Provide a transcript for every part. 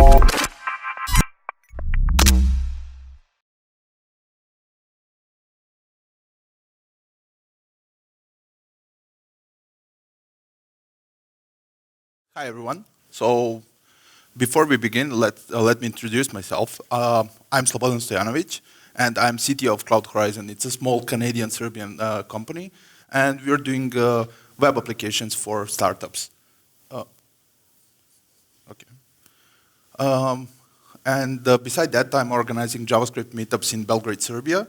Hi, everyone. So before we begin, let me introduce myself. I'm Slobodan Stojanovic, and I'm CTO of Cloud Horizon. It's a small Canadian-Serbian company, and we're doing web applications for startups. Okay. Beside that, I'm organizing JavaScript meetups in Belgrade, Serbia.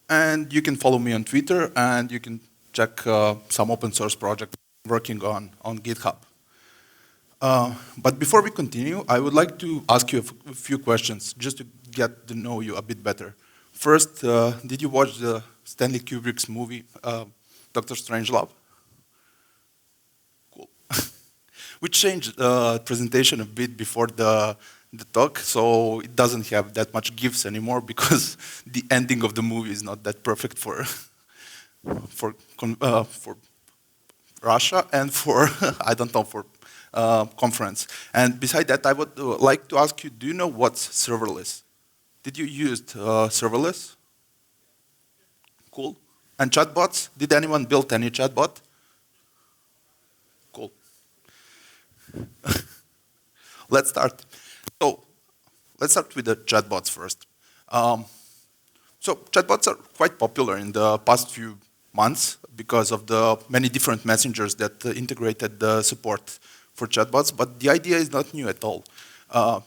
And you can follow me on Twitter, and you can check some open source project I'm working on GitHub. But before we continue, I would like to ask you a few questions, just to get to know you a bit better. First, did you watch the Stanley Kubrick's movie, Dr. Strangelove? Cool. We changed the presentation a bit before the talk, so it doesn't have that much GIFs anymore because the ending of the movie is not that perfect for Russia and for, I don't know, for conference. And beside that, I would like to ask you, do you know what's serverless? Did you use serverless? Cool. And chatbots? Did anyone build any chatbot? Cool. Let's start. So let's start with the chatbots first. So chatbots are quite popular in the past few months because of the many different messengers that integrated the support for chatbots, but the idea is not new at all. I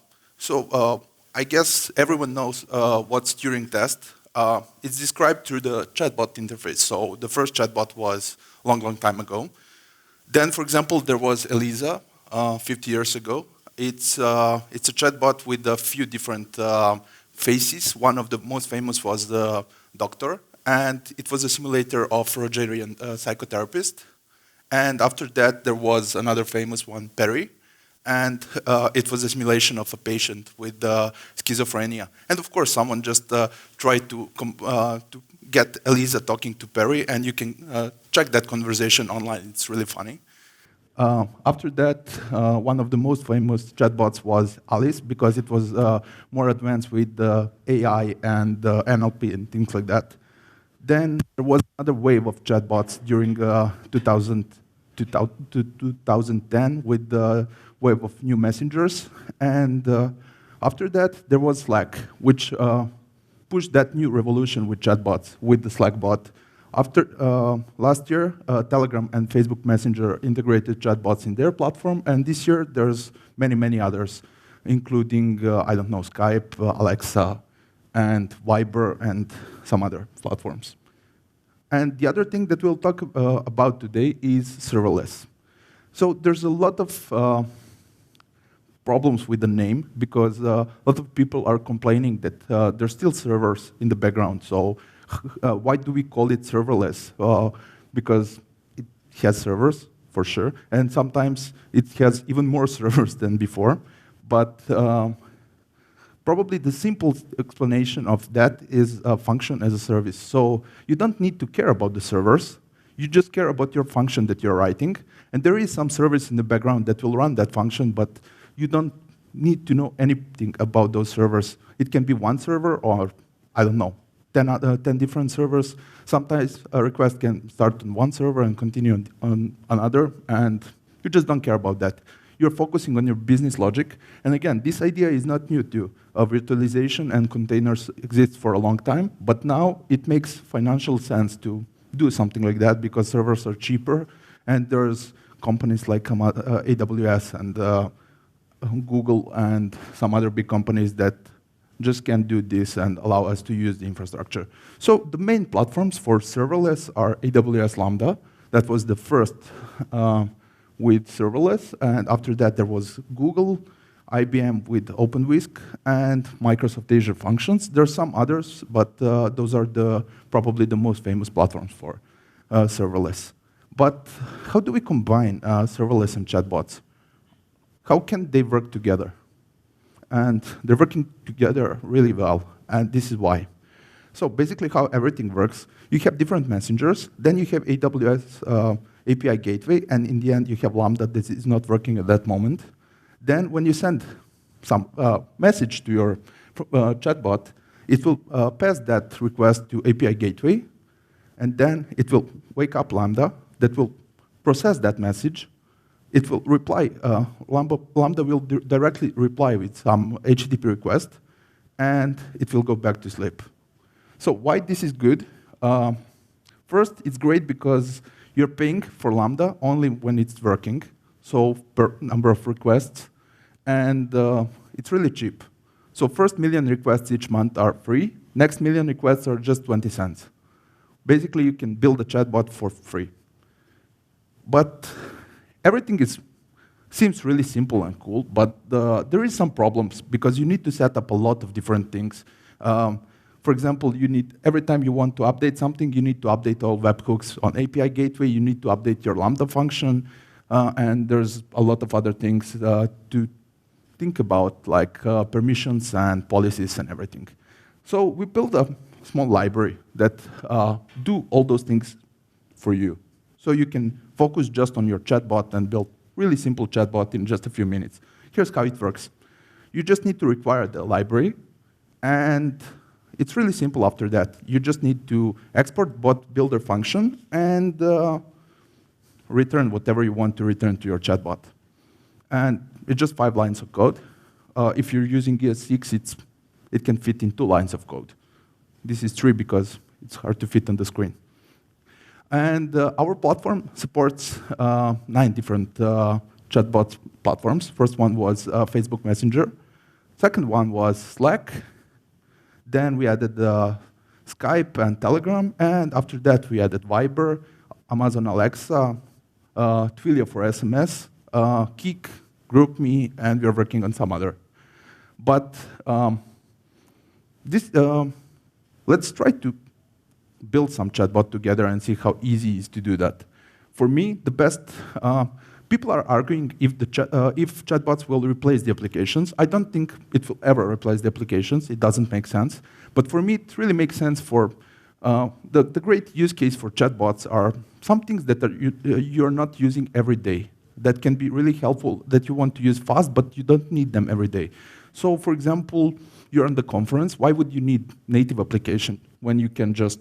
guess everyone knows what's Turing test. It's described through the chatbot interface. So the first chatbot was a long time ago. Then, for example, there was Elisa 50 years ago. It's a chatbot with a few different faces. One of the most famous was the doctor, and it was a simulator of Rogerian psychotherapist. And after that, there was another famous one, Perry, and it was a simulation of a patient with schizophrenia. And of course, someone just tried to get Elisa talking to Perry, and you can check that conversation online. It's really funny. After that, one of the most famous chatbots was Alice, because it was more advanced with AI and NLP and things like that. Then there was another wave of chatbots during 2010 with the wave of new messengers. And after that, there was Slack, which pushed that new revolution with chatbots, with the Slack bot. After last year, Telegram and Facebook Messenger integrated chatbots in their platform. And this year, there's many others, including, I don't know, Skype, Alexa, and Viber, and some other platforms. And the other thing that we'll talk about today is serverless. So there's a lot of problems with the name, because a lot of people are complaining that there's still servers in the background. So why do we call it serverless? Because it has servers, for sure, and sometimes it has even more servers than before. But probably the simplest explanation of that is a function as a service. So you don't need to care about the servers. You just care about your function that you're writing. And there is some service in the background that will run that function, but you don't need to know anything about those servers. It can be one server or, I don't know, 10 different servers. Sometimes a request can start on one server and continue on another, and you just don't care about that. You're focusing on your business logic. And again, this idea is not new to you. Virtualization and containers exist for a long time, but now it makes financial sense to do something like that because servers are cheaper, and there's companies like AWS and Google and some other big companies that just can do this and allow us to use the infrastructure. So the main platforms for serverless are AWS Lambda. That was the first with serverless, and after that there was Google, IBM with OpenWhisk, and Microsoft Azure Functions. There are some others, but those are probably the most famous platforms for serverless. But how do we combine serverless and chatbots? How can they work together? And they're working together really well, and this is why. So basically how everything works, you have different messengers, then you have AWS API gateway, and in the end you have Lambda that is not working at that moment. Then when you send some message to your chatbot, it will pass that request to API gateway, and then it will wake up Lambda that will process that message. It will reply, Lambda will directly reply with some HTTP request, and it will go back to sleep. So why this is good? First, it's great because you're paying for Lambda only when it's working, so per number of requests, and it's really cheap. So first million requests each month are free. Next million requests are just 20 cents. Basically, you can build a chatbot for free. But everything seems really simple and cool, but there is some problems because you need to set up a lot of different things. For example, every time you want to update something, you need to update all webhooks on API gateway, you need to update your Lambda function, and there's a lot of other things to think about, like permissions and policies and everything. So we built a small library that do all those things for you. So you can focus just on your chatbot and build really simple chatbot in just a few minutes. Here's how it works. You just need to require the library, and it's really simple after that. You just need to export bot builder function and return whatever you want to return to your chatbot. And it's just 5 lines of code. If you're using ES6, it can fit in 2 lines of code. This is 3 because it's hard to fit on the screen. And our platform supports 9 different chatbot platforms. First one was Facebook Messenger. Second one was Slack. Then we added Skype and Telegram. And after that, we added Viber, Amazon Alexa, Twilio for SMS, Kik, GroupMe, and we're working on some other. But let's try to build some chatbot together and see how easy it is to do that. For me, the best, people are arguing if chatbots will replace the applications. I don't think it will ever replace the applications. It doesn't make sense. But for me, it really makes sense for the great use case for chatbots are some things that you're not using every day that can be really helpful, that you want to use fast, but you don't need them every day. So for example, you're on the conference. Why would you need native application when you can just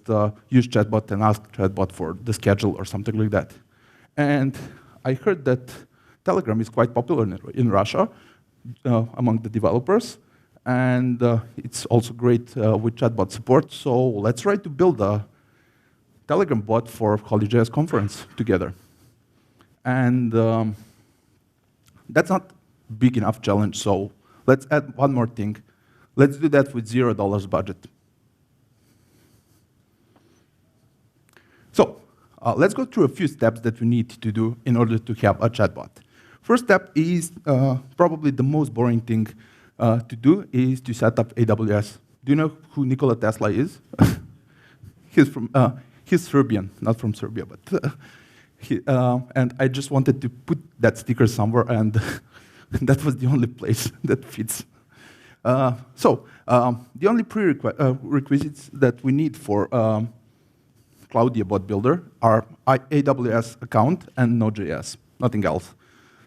use chatbot and ask chatbot for the schedule or something like that? And I heard that Telegram is quite popular in Russia among the developers. And it's also great with chatbot support. So let's try to build a Telegram bot for HolyJS conference together. And that's not big enough challenge, so let's add one more thing. Let's do that with $0 budget. So let's go through a few steps that we need to do in order to have a chatbot. First step is probably the most boring thing to do is to set up AWS. Do you know who Nikola Tesla is? He's Serbian, not from Serbia, but and I just wanted to put that sticker somewhere, and that was the only place that fits. So the only prerequisites that we need for Cloudia bot builder are AWS account and node.js, nothing else.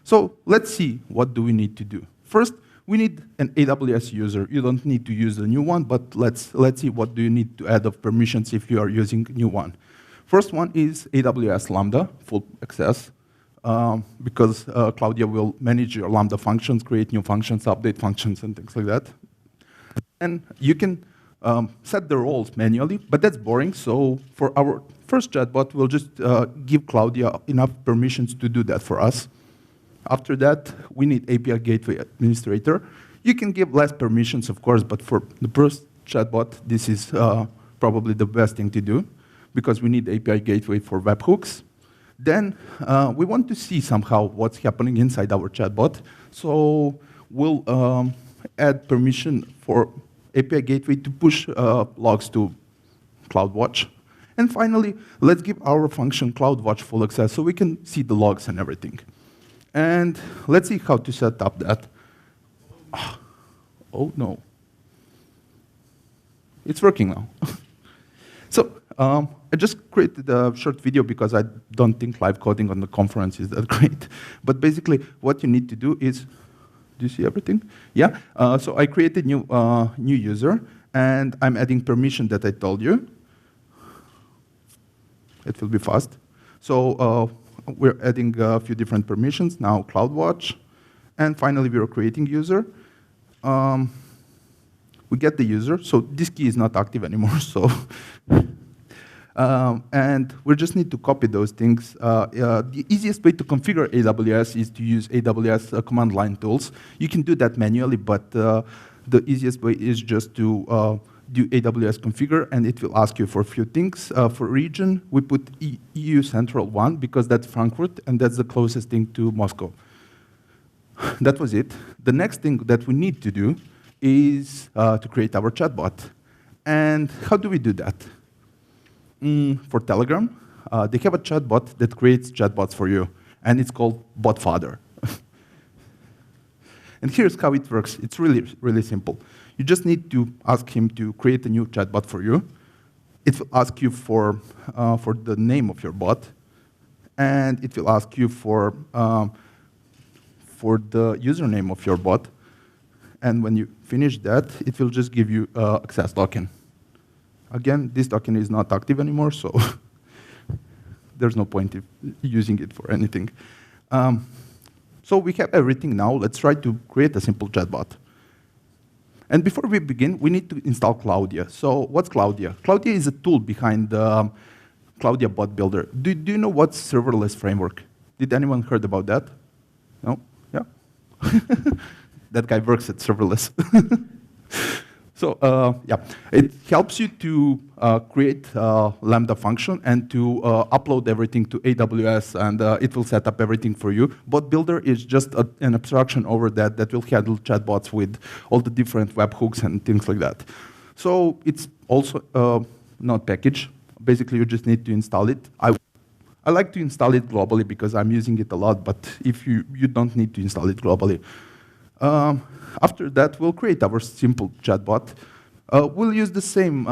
So let's see what do we need to do. First, we need an AWS user. You don't need to use a new one, but let's see what do you need to add of permissions if you are using a new one. First one is AWS Lambda, full access, because Cloudia will manage your Lambda functions, create new functions, update functions, and things like that. And you can set the roles manually, but that's boring. So for our first chatbot, we'll just give Cloudia enough permissions to do that for us. After that, we need API Gateway Administrator. You can give less permissions, of course, but for the first chatbot, this is probably the best thing to do, because we need API Gateway for webhooks. Then we want to see somehow what's happening inside our chatbot. So we'll add permission for API Gateway to push logs to CloudWatch. And finally, let's give our function CloudWatch full access so we can see the logs and everything. And let's see how to set up that. Oh, no. It's working now. So I just created a short video because I don't think live coding on the conference is that great. But basically, what you need to do is Do you see everything? Yeah. So I created new user, and I'm adding permission that I told you. It will be fast. So we're adding a few different permissions now. CloudWatch, and finally we're creating user. We get the user. So this key is not active anymore. So. And we just need to copy those things. The easiest way to configure AWS is to use AWS command line tools. You can do that manually, but the easiest way is just to do AWS configure, and it will ask you for a few things. For region, we put EU Central 1 because that's Frankfurt, and that's the closest thing to Moscow. That was it. The next thing that we need to do is to create our chatbot. And how do we do that? For Telegram, they have a chatbot that creates chatbots for you, and it's called BotFather. And here's how it works. It's really, really simple. You just need to ask him to create a new chatbot for you. It will ask you for the name of your bot, and it will ask you for the username of your bot. And when you finish that, it will just give you access token. Again, this token is not active anymore, so there's no point in using it for anything. So we have everything now. Let's try to create a simple chatbot. And before we begin, we need to install Cloudia. So what's Cloudia? Cloudia is a tool behind the Cloudia Bot Builder. Do you know what's serverless framework? Did anyone heard about that? No? Yeah? That guy works at serverless. So yeah, it helps you to create a Lambda function and to upload everything to AWS, and it will set up everything for you. Bot Builder is just an abstraction over that that will handle chatbots with all the different webhooks and things like that. So it's also not package. Basically, you just need to install it. I like to install it globally because I'm using it a lot, but if you don't need to install it globally. After that, we'll create our simple chatbot. We'll use the same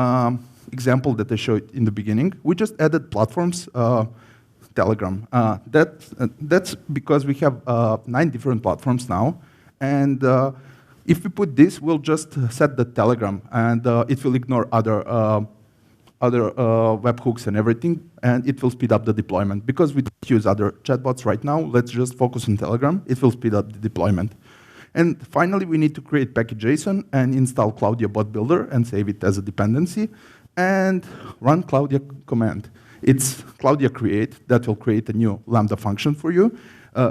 example that I showed in the beginning. We just added platforms, Telegram. That's because we have 9 different platforms now. And if we put this, we'll just set the Telegram, and it will ignore other webhooks and everything, and it will speed up the deployment. Because we don't use other chatbots right now, let's just focus on Telegram. It will speed up the deployment. And finally, we need to create package.json and install Cloudia Bot Builder and save it as a dependency, and run Cloudia command. It's Cloudia create that will create a new Lambda function for you.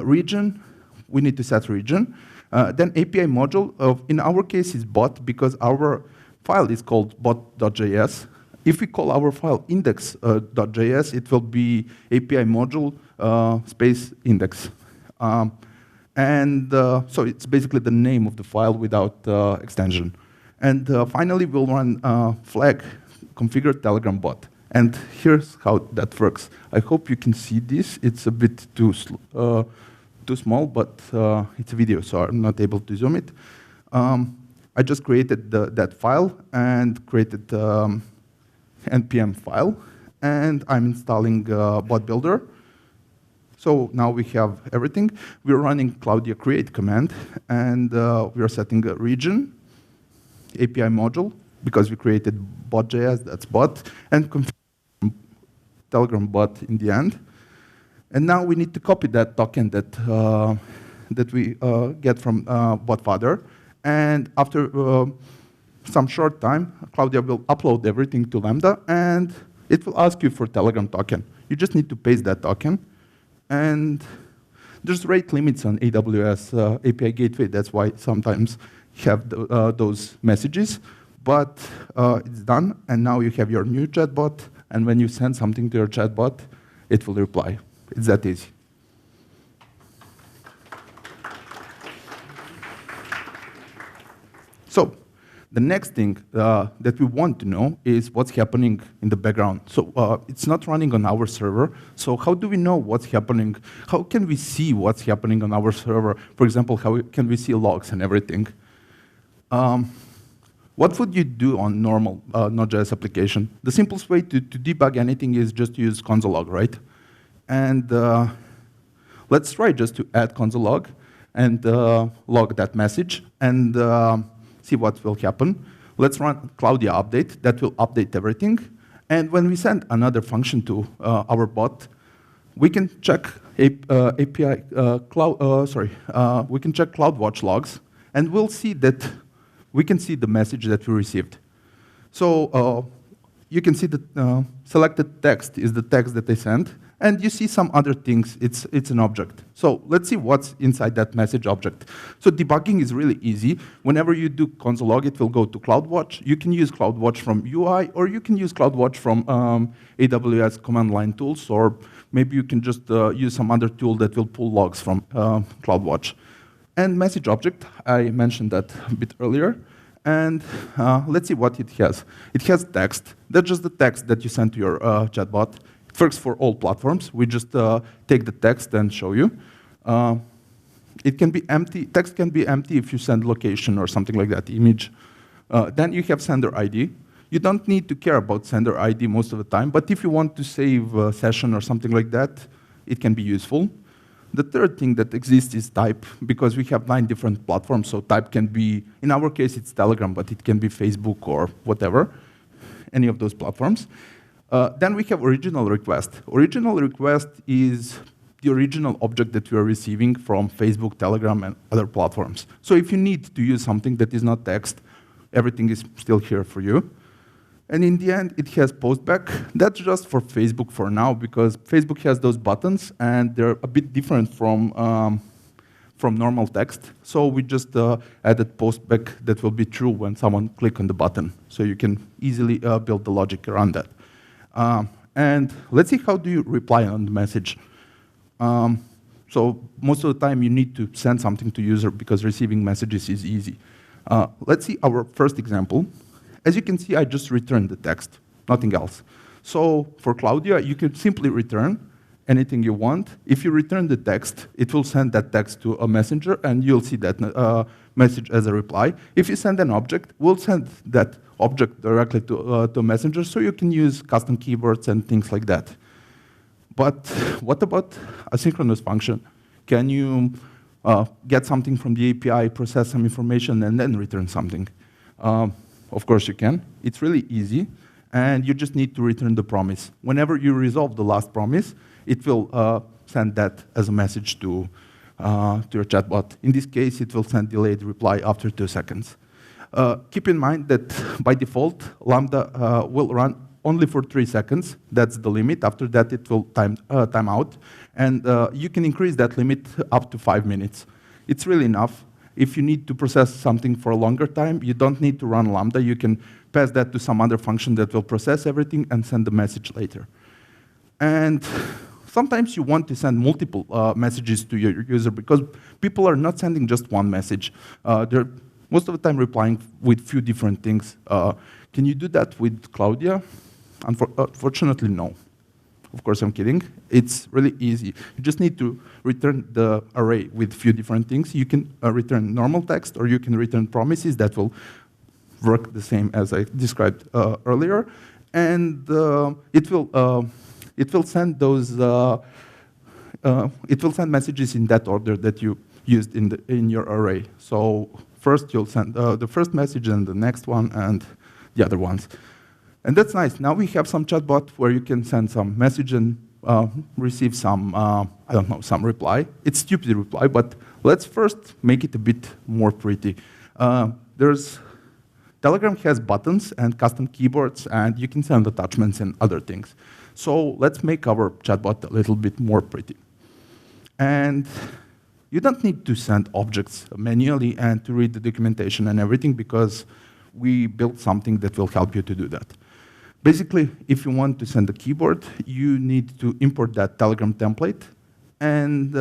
Region, we need to set region. Then API module, in our case, is bot because our file is called bot.js. If we call our file index.js, it will be API module space index. So it's basically the name of the file without extension. And finally, we'll run flag configure Telegram bot. And here's how that works. I hope you can see this. It's a bit too small, but it's a video, so I'm not able to zoom it. I just created that file and created npm file, and I'm installing Bot Builder. So now we have everything. We're running Cloudia create command, and we are setting a region, API module, because we created bot.js, that's bot, and configure Telegram bot in the end. And now we need to copy that token that we get from BotFather. And after some short time, Cloudia will upload everything to Lambda, and it will ask you for Telegram token. You just need to paste that token. And there's rate limits on AWS API Gateway. That's why sometimes you have those messages. But it's done, and now you have your new chatbot. And when you send something to your chatbot, it will reply. It's that easy. So the next thing that we want to know is what's happening in the background. So it's not running on our server. So how do we know what's happening? How can we see what's happening on our server? For example, how can we see logs and everything? What would you do on normal Node.js application? The simplest way to debug anything is just use console log, right? And let's try just to add console log. and log that message and see what will happen. Let's run Claudia update. That will update everything. And when we send another function to our bot, we can check we can check CloudWatch logs, and we'll see that we can see the message that we received. So you can see that selected text is the text that they sent, and you see some other things. It's an object. So let's see what's inside that message object. So debugging is really easy. Whenever you do console log, it will go to CloudWatch. You can use CloudWatch from UI, or you can use CloudWatch from AWS command line tools, or maybe you can just use some other tool that will pull logs from CloudWatch. And message object, I mentioned that a bit earlier. And let's see what it has. It has text. That's just the text that you send to your chatbot. It works for all platforms. We just take the text and show you. It can be empty. Text can be empty if you send location or something like that, image. Then you have sender ID. You don't need to care about sender ID most of the time, but if you want to save a session or something like that, it can be useful. The third thing that exists is type, because we have 9 different platforms, so type can be, in our case, it's Telegram, but it can be Facebook or whatever, any of those platforms. Then we have original request. Original request is the original object that you are receiving from Facebook, Telegram, and other platforms. So if you need to use something that is not text, everything is still here for you. And in the end, it has postback. That's just for Facebook for now, because Facebook has those buttons, and they're a bit different from normal text. So we just added postback that will be true when someone clicks on the button. So you can easily build the logic around that. And let's see, how do you reply on the message? So most of the time, you need to send something to user, because receiving messages is easy. Let's see our first example. As you can see, I just returned the text, nothing else. So for Claudia, you can simply return anything you want. If you return the text, it will send that text to a messenger, and you'll see that message as a reply. If you send an object, we'll send that object directly to a messenger, so you can use custom keywords and things like that. But what about asynchronous function? Can you get something from the API, process some information, and then return something? Of course you can. It's really easy, and you just need to return the promise. Whenever you resolve the last promise, it will send that as a message to your chatbot. In this case, it will send delayed reply after 2 seconds. Keep in mind that by default, Lambda will run only for 3 seconds. That's the limit. After that, it will time out. And you can increase that limit up to 5 minutes. It's really enough. If you need to process something for a longer time, you don't need to run Lambda. You can pass that to some other function that will process everything and send the message later. And sometimes you want to send multiple messages to your user, because people are not sending just one message. They're most of the time replying with few different things. Can you do that with Claudia? Unfortunately, no. Of course, I'm kidding. It's really easy. You just need to return the array with a few different things. You can return normal text, or you can return promises that will work the same as I described earlier. And it will send those. It will send messages in that order that you used in your array. So first you'll send the first message, and the next one, and the other ones. And that's nice. Now we have some chatbot where you can send some message and receive some, I don't know, some reply. It's stupid reply, but let's first make it a bit more pretty. Telegram has buttons and custom keyboards, and you can send attachments and other things. So let's make our chatbot a little bit more pretty. And you don't need to send objects manually and to read the documentation and everything, because we built something that will help you to do that. Basically, if you want to send a keyboard, you need to import that Telegram template, and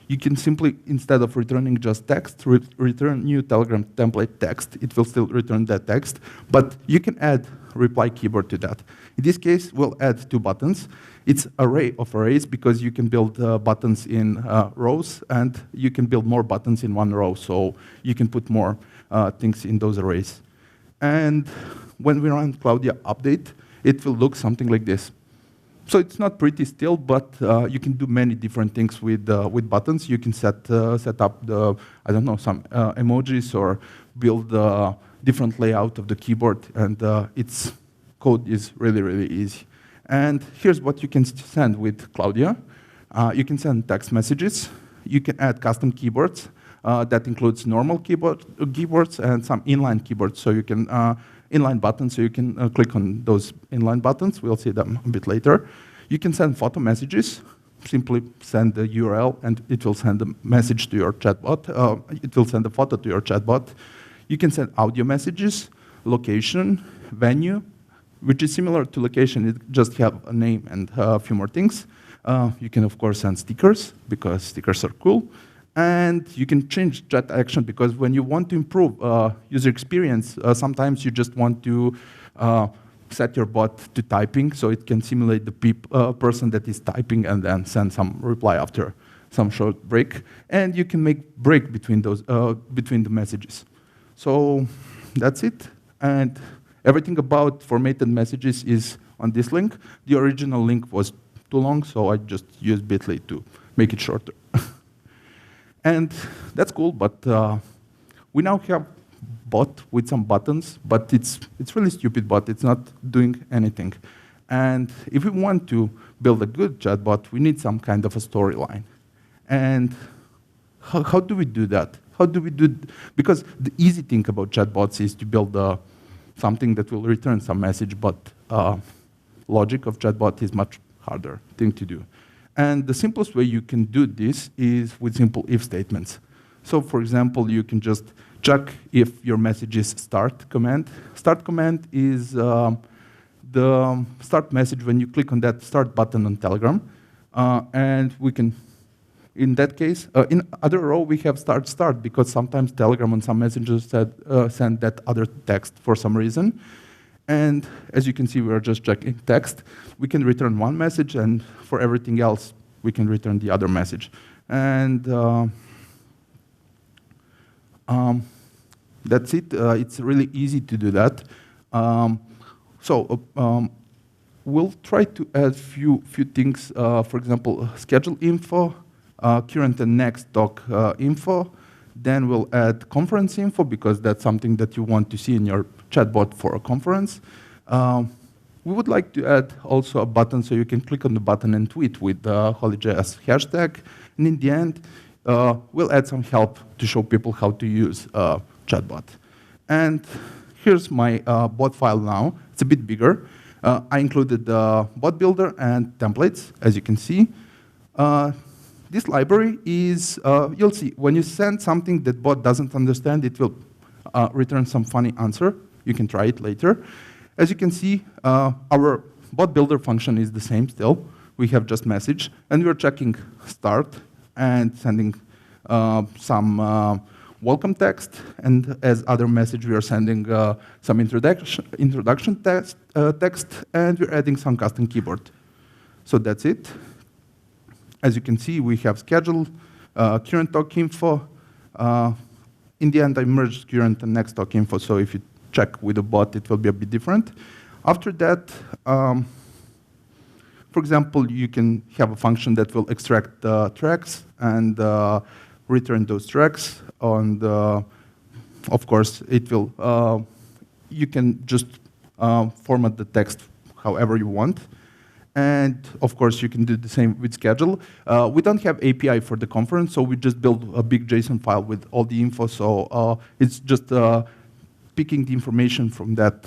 you can simply, instead of returning just text, return new Telegram template text. It will still return that text, but you can add reply keyboard to that. In this case, we'll add 2 buttons. It's array of arrays, because you can build buttons in rows, and you can build more buttons in one row, so you can put more things in those arrays. And when we run Claudia update, it will look something like this. So it's not pretty still, but you can do many different things with buttons. You can set up I don't know, some emojis or build a different layout of the keyboard, and its code is really, really easy. And here's what you can send with Cloudia. You can send text messages. You can add custom keyboards. That includes normal keyboards and some inline keyboards, so you can inline buttons, so you can click on those inline buttons. We'll see them a bit later. You can send photo messages. Simply send the URL, and it will send a message to your chatbot. It will send a photo to your chatbot. You can send audio messages, location, venue, which is similar to location. It just have a name and a few more things. You can, of course, send stickers, because stickers are cool. And you can change chat action, because when you want to improve user experience, sometimes you just want to set your bot to typing, so it can simulate the person that is typing and then send some reply after some short break. And you can make break between the messages. So that's it. And everything about formatted messages is on this link. The original link was too long, so I just used Bitly to make it shorter. And that's cool, but we now have bot with some buttons, but it's really stupid bot. It's not doing anything. And if we want to build a good chatbot, we need some kind of a storyline. And how do we do that? Because the easy thing about chatbots is to build something that will return some message, but logic of chatbot is much harder thing to do. And the simplest way you can do this is with simple if statements. So for example, you can just check if your message is start command. Start command is the start message when you click on that start button on Telegram. And we can, in that case, in other row, we have start, because sometimes Telegram on some messages send that other text for some reason. And as you can see, we are just checking text. We can return one message, and for everything else, we can return the other message. And that's it. It's really easy to do that. We'll try to add few things. For example, schedule info, current and next doc info. Then we'll add conference info, because that's something that you want to see in your chatbot for a conference. We would like to add also a button, so you can click on the button and tweet with the HolyJS hashtag. And in the end, we'll add some help to show people how to use chatbot. And here's my bot file now. It's a bit bigger. I included the bot builder and templates, as you can see. This library is, you'll see, when you send something that bot doesn't understand, it will return some funny answer. You can try it later. As you can see, our bot builder function is the same still. We have just message, and we're checking start and sending some welcome text. And as other message, we are sending some introduction text, and we're adding some custom keyboard. So that's it. As you can see, we have schedule, current talk info. In the end, I merged current and next talk info, so if you check with the bot, it will be a bit different. After that, for example, you can have a function that will extract the tracks and return those tracks. And of course, it will. You can just format the text however you want. And of course, you can do the same with schedule. We don't have API for the conference, so we just build a big JSON file with all the info. So it's just picking the information from that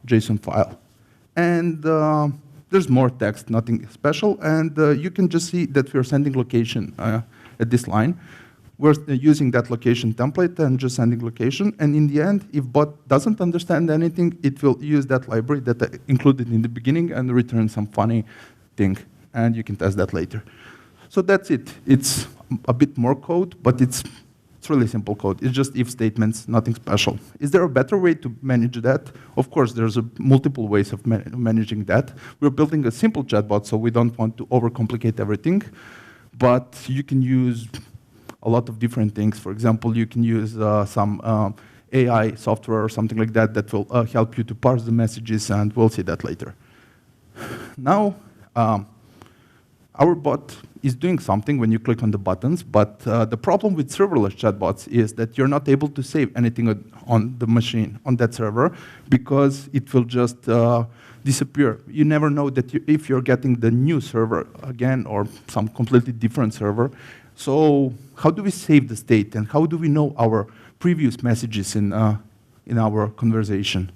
JSON file. And there's more text, nothing special. And you can just see that we're sending location at this line. We're using that location template and just sending location. And in the end, if bot doesn't understand anything, it will use that library that I included in the beginning and return some funny thing. And you can test that later. So that's it. It's a bit more code, but it's really simple code. It's just if statements, nothing special. Is there a better way to manage that? Of course, there's multiple ways of managing that. We're building a simple chatbot, so we don't want to overcomplicate everything. But you can use a lot of different things. For example, you can use some AI software or something like that that will help you to parse the messages, and we'll see that later. Now, Our bot is doing something when you click on the buttons, but the problem with serverless chatbots is that you're not able to save anything on the machine, on that server, because it will just disappear. You never know that if you're getting the new server again or some completely different server. So how do we save the state, and how do we know our previous messages in our conversation?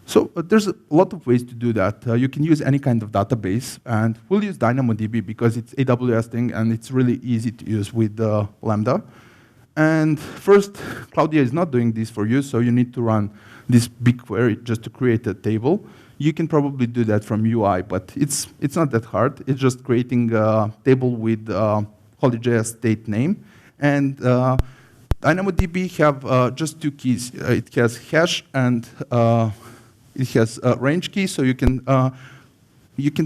So there's a lot of ways to do that. You can use any kind of database, and we'll use DynamoDB because it's AWS thing and it's really easy to use with Lambda. And first, Claudia is not doing this for you, so you need to run this big query just to create a table. You can probably do that from UI, but it's not that hard. It's just creating a table with HolyJS state name. And DynamoDB have just two keys. It has hash and it has a range key, so you can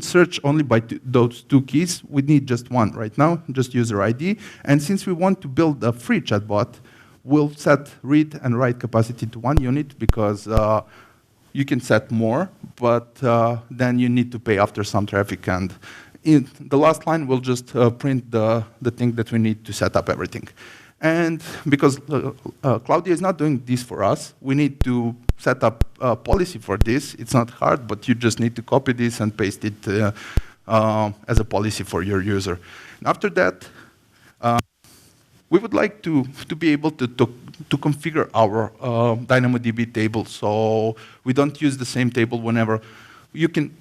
search only by those two keys. We need just one right now, just user ID. And since we want to build a free chatbot, we'll set read and write capacity to 1 unit because you can set more, but then you need to pay after some traffic. And in the last line, we'll just print the thing that we need to set up everything. And because Claudia is not doing this for us, we need to set up a policy for this. It's not hard, but you just need to copy this and paste it as a policy for your user. And after that, we would like to be able to configure our DynamoDB table, so we don't use the same table whenever. You can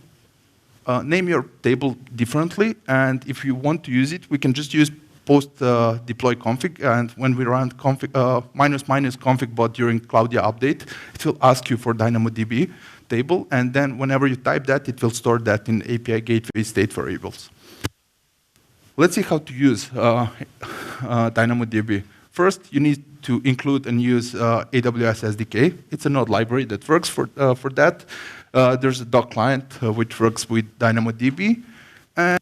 name your table differently, and if you want to use it, we can just use post deploy config, and when we run config, --config bot during Claudia update, it will ask you for DynamoDB table, and then whenever you type that, it will store that in API gateway state variables. Let's see how to use DynamoDB. First, you need to include and use AWS SDK. It's a node library that works for that. There's a doc client which works with DynamoDB. And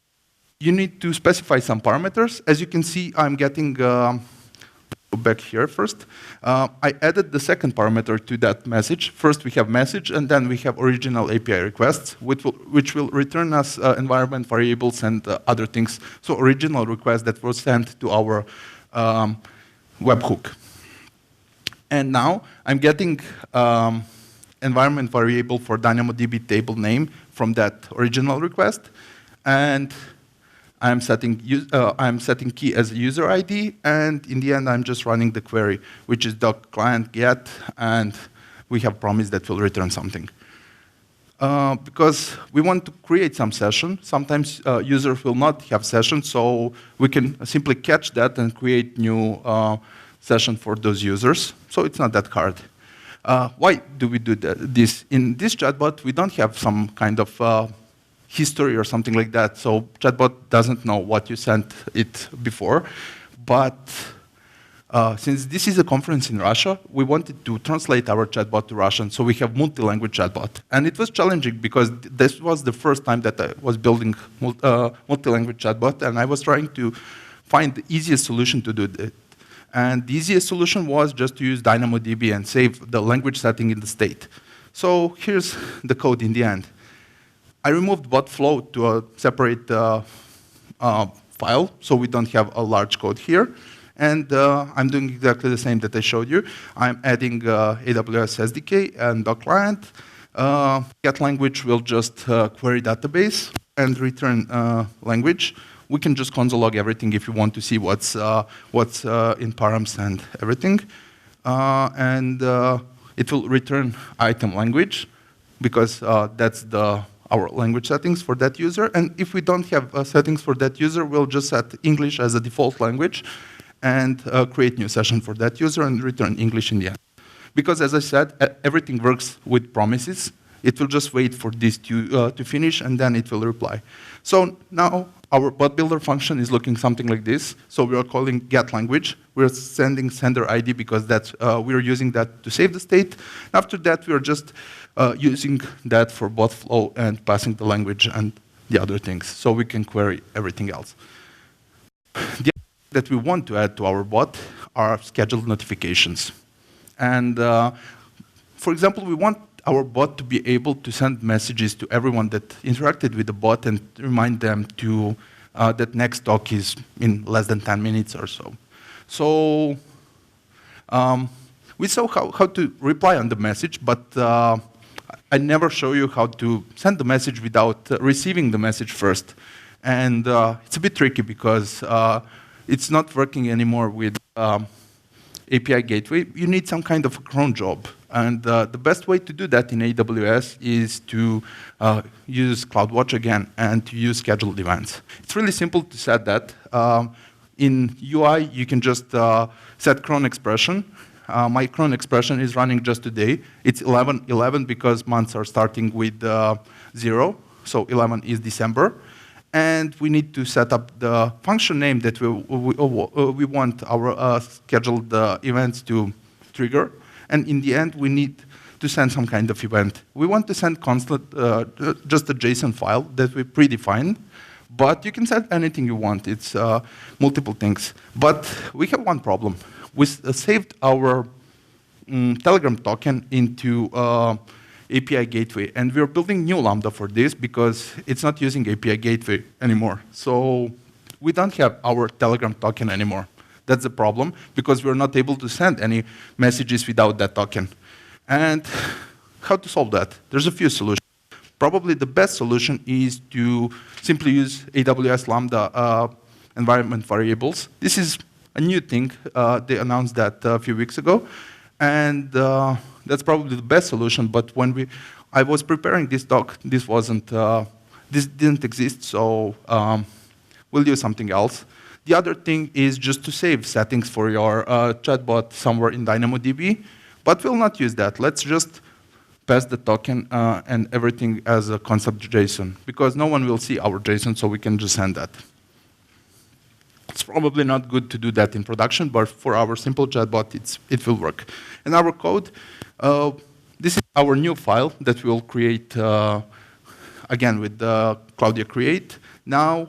you need to specify some parameters. As you can see, I'm getting, go back here first. I added the second parameter to that message. First, we have message, and then we have original API requests, which will return us environment variables and other things. So original request that was sent to our webhook. And now I'm getting environment variable for DynamoDB table name from that original request, and I'm setting key as a user ID, and in the end, I'm just running the query, which is doc client get, and we have promised that we'll return something. Because we want to create some session. Sometimes users will not have session, so we can simply catch that and create new session for those users. So it's not that hard. Why do we do this? In this chatbot, we don't have some kind of history or something like that. So chatbot doesn't know what you sent it before. But since this is a conference in Russia, we wanted to translate our chatbot to Russian, so we have multi-language chatbot. And it was challenging because this was the first time that I was building multi-language chatbot, and I was trying to find the easiest solution to do that. And the easiest solution was just to use DynamoDB and save the language setting in the state. So here's the code in the end. I removed bot flow to a separate file, so we don't have a large code here. And I'm doing exactly the same that I showed you. I'm adding AWS SDK and doc client. Get language will just query database and return language. We can just console log everything if you want to see what's in params and everything. And it will return item language because that's our language settings for that user. And if we don't have settings for that user, we'll just set English as a default language and create new session for that user and return English in the end. Because as I said, everything works with promises. It will just wait for this to finish, and then it will reply. So now our bot builder function is looking something like this. So we are calling get language. We're sending sender ID because that's, we're using that to save the state. After that, we're just using that for bot flow and passing the language and the other things. So we can query everything else. The other thing that we want to add to our bot are scheduled notifications. And for example, we want our bot to be able to send messages to everyone that interacted with the bot and remind them to that next talk is in less than 10 minutes or so. So we saw how to reply on the message, but I never show you how to send the message without receiving the message first. And it's a bit tricky because it's not working anymore with API gateway. You need some kind of a cron job. And the best way to do that in AWS is to use CloudWatch again and to use scheduled events. It's really simple to set that. In UI, you can just set cron expression. My cron expression is running just today. It's 11/11 because months are starting with 0. So 11 is December. And we need to set up the function name that we want our scheduled events to trigger. And in the end, we need to send some kind of event. We want to send constant, just a JSON file that we predefine. But you can set anything you want. It's multiple things. But we have one problem. We saved our Telegram token into API gateway. And we're building new Lambda for this because it's not using API gateway anymore. So we don't have our Telegram token anymore. That's the problem, because we're not able to send any messages without that token. And how to solve that? There's a few solutions. Probably the best solution is to simply use AWS Lambda environment variables. This is a new thing. They announced that a few weeks ago. And that's probably the best solution. But when I was preparing this talk, this didn't exist. So we'll use something else. The other thing is just to save settings for your chatbot somewhere in DynamoDB, but we'll not use that. Let's just pass the token and everything as a concept JSON, because no one will see our JSON, so we can just send that. It's probably not good to do that in production, but for our simple chatbot, it will work. And our code, this is our new file that we'll create, again, with Cloudya Create. Now,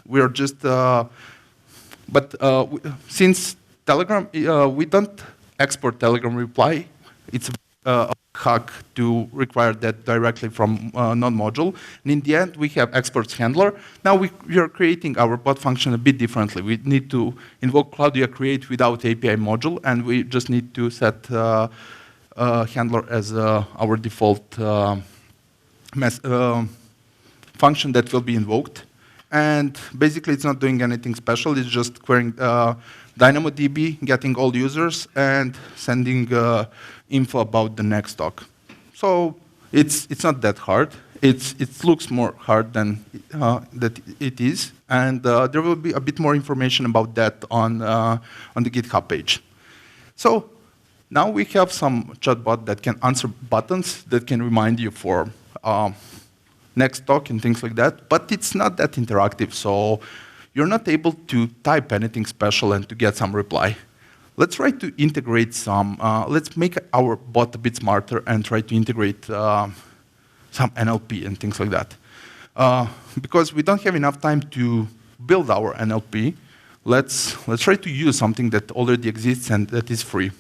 we're just, since Telegram, we don't export Telegram reply. It's a hack to require that directly from node module. And in the end, we have exports handler. Now we are creating our bot function a bit differently. We need to invoke Cloudya Create without API module, and we just need to set handler as our default function that will be invoked. And basically, it's not doing anything special. It's just querying DynamoDB, getting all users, and sending info about the next talk. So it's not that hard. It looks more hard than that it is. And there will be a bit more information about that on the GitHub page. So now we have some chatbot that can answer buttons that can remind you for next talk and things like that, but it's not that interactive, so you're not able to type anything special and to get some reply. Let's try to integrate some, let's make our bot a bit smarter and try to integrate some NLP and things like that. Because we don't have enough time to build our NLP, let's try to use something that already exists and that is free.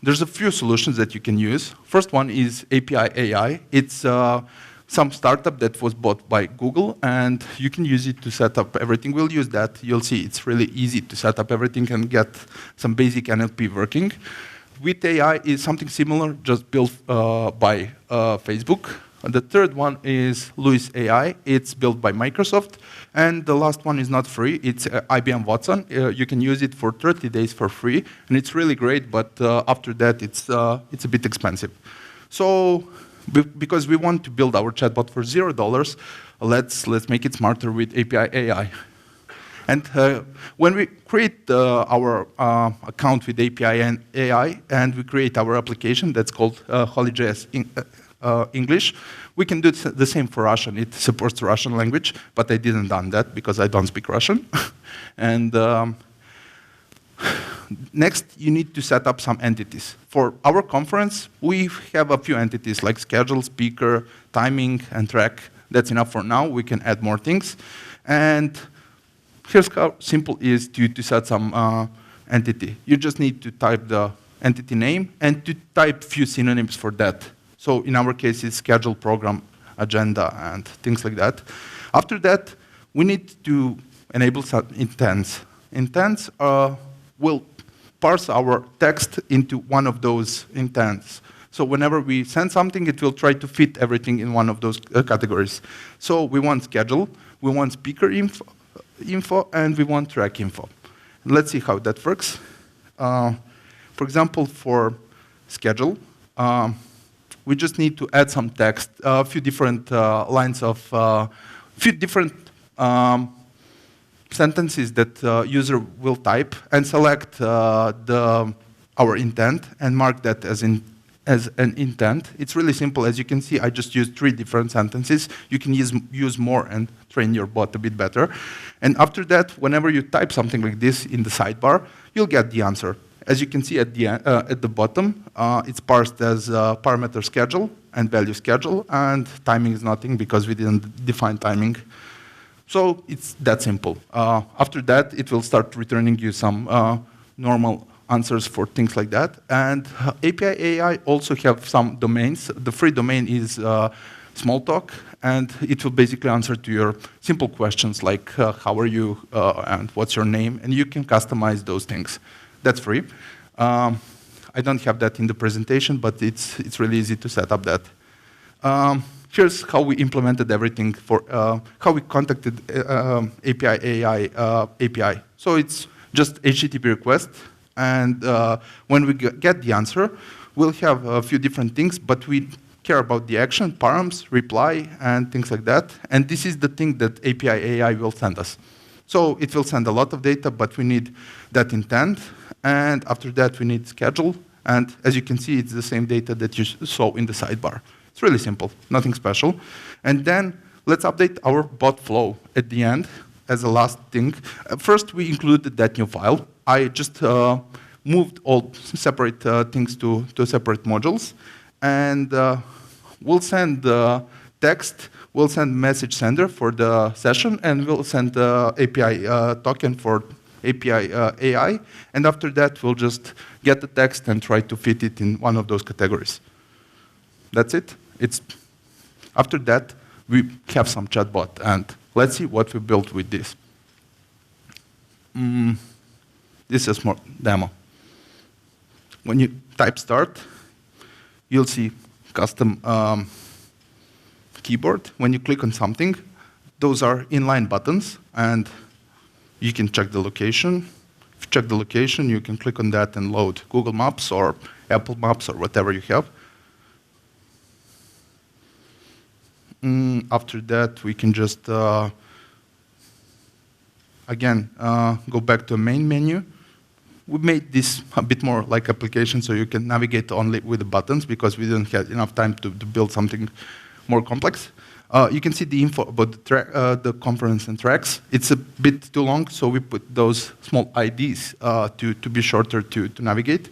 There's a few solutions that you can use. First one is API AI. It's some startup that was bought by Google, and you can use it to set up everything. We'll use that. You'll see it's really easy to set up everything and get some basic NLP working. With AI is something similar, just built by Facebook. And the third one is Luis AI. It's built by Microsoft. And the last one is not free. It's IBM Watson. You can use it for 30 days for free, and it's really great, but after that, it's a bit expensive. So, because we want to build our chatbot for $0, let's make it smarter with API AI. And when we create our account with API and AI, and we create our application that's called HolyJS English, we can do the same for Russian. It supports the Russian language, but I didn't done that because I don't speak Russian. And next, you need to set up some entities. For our conference, we have a few entities like schedule, speaker, timing, and track. That's enough for now. We can add more things. And here's how simple it is to set some entity. You just need to type the entity name, and to type few synonyms for that. So in our case, it's schedule, program, agenda, and things like that. After that, we need to enable some intents. Intents will parse our text into one of those intents. So whenever we send something, it will try to fit everything in one of those categories. So we want schedule, we want speaker info, and we want track info. Let's see how that works. For example, for schedule, we just need to add some text, a few different lines of, few different sentences that user will type, and select our intent and mark that as an intent. It's really simple. As you can see, I just used 3 different sentences. You can use more and train your bot a bit better. And after that, whenever you type something like this in the sidebar, you'll get the answer. As you can see at the bottom, it's parsed as parameter schedule and value schedule, and timing is nothing because we didn't define timing. So it's that simple. After that, it will start returning you some normal answers for things like that. And API AI also have some domains. The free domain is Smalltalk, and it will basically answer to your simple questions like how are you and what's your name, and you can customize those things. That's free. I don't have that in the presentation, but it's really easy to set up that. Here's how we implemented everything for how we contacted API AI API. So it's just HTTP request, and when we get the answer, we'll have a few different things, but we care about the action, params, reply, and things like that. And this is the thing that API AI will send us. So it will send a lot of data, but we need that intent. And after that, we need schedule. And as you can see, it's the same data that you saw in the sidebar. It's really simple, nothing special. And then let's update our bot flow at the end as a last thing. First, we included that new file. I just moved all separate things to separate modules. And we'll send the text, we'll send message sender for the session, and we'll send the API token for API AI. And after that, we'll just get the text and try to fit it in one of those categories. That's it. After that, we have some chatbot, and let's see what we built with this. This is a small demo. When you type start, you'll see custom keyboard. When you click on something, those are inline buttons, and you can check the location. If you check the location, you can click on that and load Google Maps or Apple Maps or whatever you have. After that, we can just, again, go back to the main menu. We made this a bit more like application, so you can navigate only with the buttons because we didn't have enough time to build something more complex. You can see the info about the conference and tracks. It's a bit too long, so we put those small IDs to be shorter to navigate.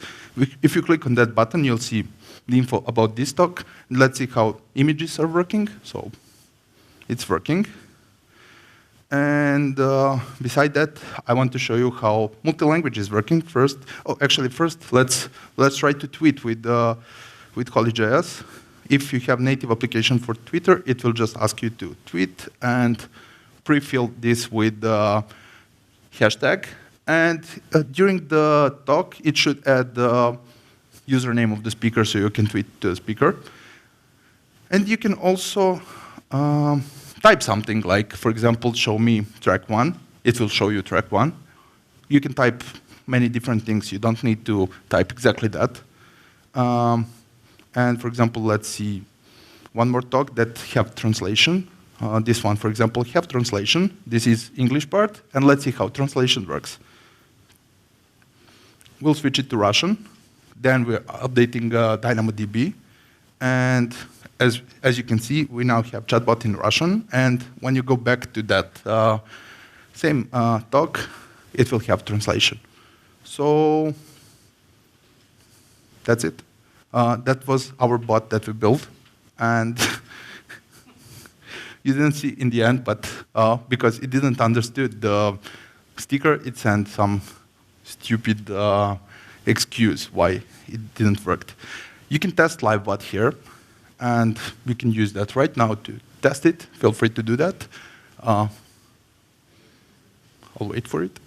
If you click on that button, you'll see the info about this talk. Let's see how images are working. So it's working. And beside that, I want to show you how multi-language is working first. Oh, actually, first, let's try to tweet with HolyJS. If you have native application for Twitter, it will just ask you to tweet and pre-fill this with the hashtag. And during the talk, it should add the username of the speaker so you can tweet to the speaker. And you can also type something like, for example, show me track 1. It will show you track 1. You can type many different things. You don't need to type exactly that. And for example, let's see one more talk that have translation. This one, for example, have translation. This is English part. And let's see how translation works. We'll switch it to Russian. Then we're updating DynamoDB. And as you can see, we now have chatbot in Russian. And when you go back to that same talk, it will have translation. So that's it. That was our bot that we built. And you didn't see in the end, but because it didn't understand the sticker, it sent some stupid excuse why it didn't work. You can test LiveBot here, and you can use that right now to test it. Feel free to do that. I'll wait for it.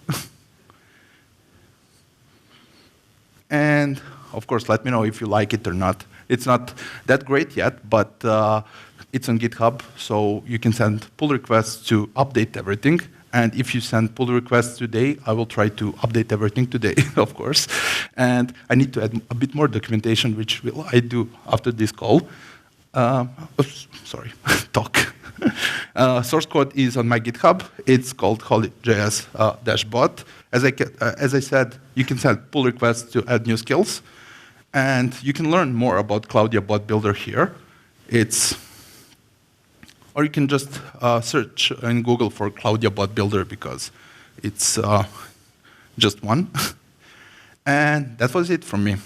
And of course, let me know if you like it or not. It's not that great yet, but it's on GitHub, so you can send pull requests to update everything. And if you send pull requests today, I will try to update everything today, of course. And I need to add a bit more documentation, which I do after this call. Sorry, talk. Source code is on my GitHub. It's called HolyJS -bot. As I said, you can send pull requests to add new skills. And you can learn more about Cloudia Bot Builder here. Or you can just search in Google for Cloudia Bot Builder because it's just one. And that was it from me.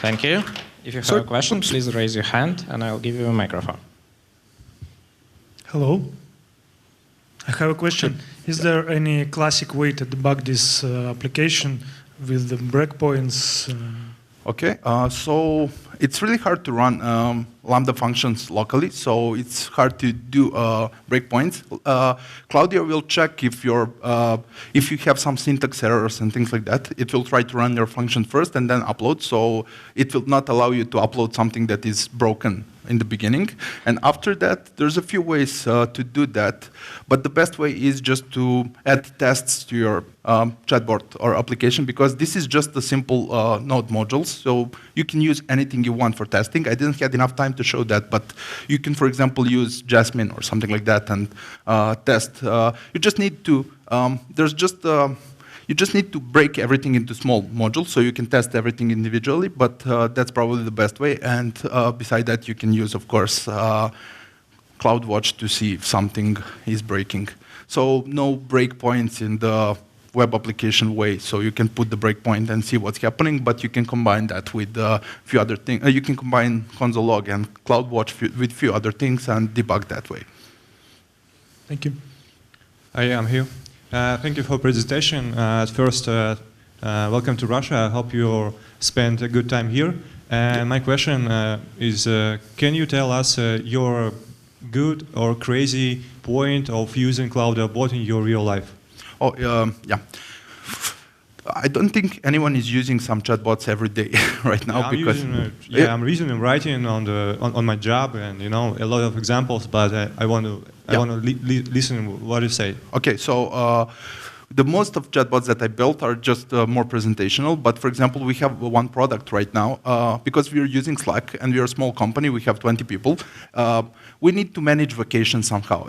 Thank you. If you have a question, please raise your hand, and I'll give you a microphone. Hello. I have a question. Is there any classic way to debug this application with the breakpoints? Okay, so it's really hard to run Lambda functions locally, so it's hard to do breakpoints. Cloudia will check if you have some syntax errors and things like that. It will try to run your function first and then upload, so it will not allow you to upload something that is broken in the beginning. And after that, there's a few ways to do that. But the best way is just to add tests to your chatbot or application, because this is just a simple node modules. So you can use anything you want for testing. I didn't have enough time to show that, but you can, for example, use Jasmine or something like that and test. You just need to, you just need to break everything into small modules so you can test everything individually, but that's probably the best way. And beside that, you can use, of course, CloudWatch to see if something is breaking. So no breakpoints in the web application way, so you can put the breakpoint and see what's happening, but you can combine that with a few other things. You can combine console log and CloudWatch with a few other things and debug that way. Thank you. I am here. Thank you for the presentation. First, welcome to Russia. I hope you spent a good time here. And my question is, can you tell us your good or crazy point of using Cloudia Bot in your real life? Oh, yeah. I don't think anyone is using some chatbots every day right now, because I'm using them writing on my job, and a lot of examples. But I want to listen what you say. Okay, so the most of chatbots that I built are just more presentational. But for example, we have one product right now because we are using Slack and we are a small company. We have 20 people. We need to manage vacations somehow.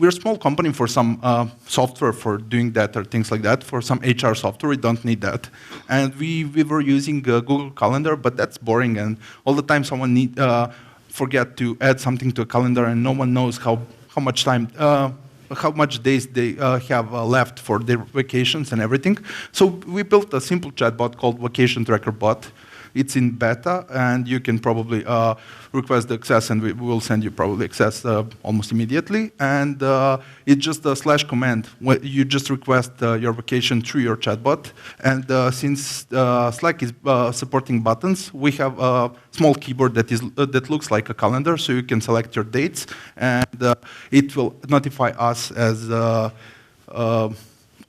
We're a small company for some software for doing that or things like that. For some HR software, we don't need that. And we were using Google Calendar, but that's boring. And all the time someone forget to add something to a calendar, and no one knows how much time, how much days they have left for their vacations and everything. So we built a simple chatbot called Vacation Tracker Bot. It's in beta, and you can probably request the access, and we will send you probably access almost immediately. And it's just a / command. You just request your vacation through your chatbot. And since Slack is supporting buttons, we have a small keyboard that looks like a calendar, so you can select your dates, and it will notify us as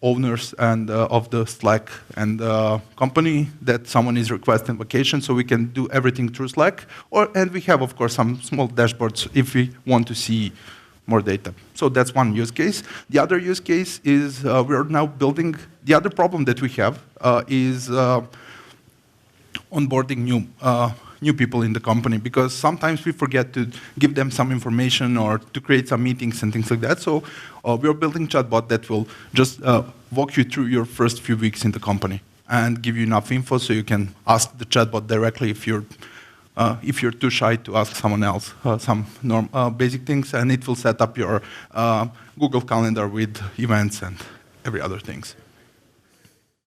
owners and of the Slack and company that someone is requesting vacation, so we can do everything through Slack. And we have, of course, some small dashboards if we want to see more data. So that's one use case. The other use case is we are now building. The other problem that we have is onboarding new people in the company, because sometimes we forget to give them some information or to create some meetings and things like that. So we're building a chatbot that will just walk you through your first few weeks in the company and give you enough info so you can ask the chatbot directly if you're too shy to ask someone else some basic things, and it will set up your Google Calendar with events and every other things.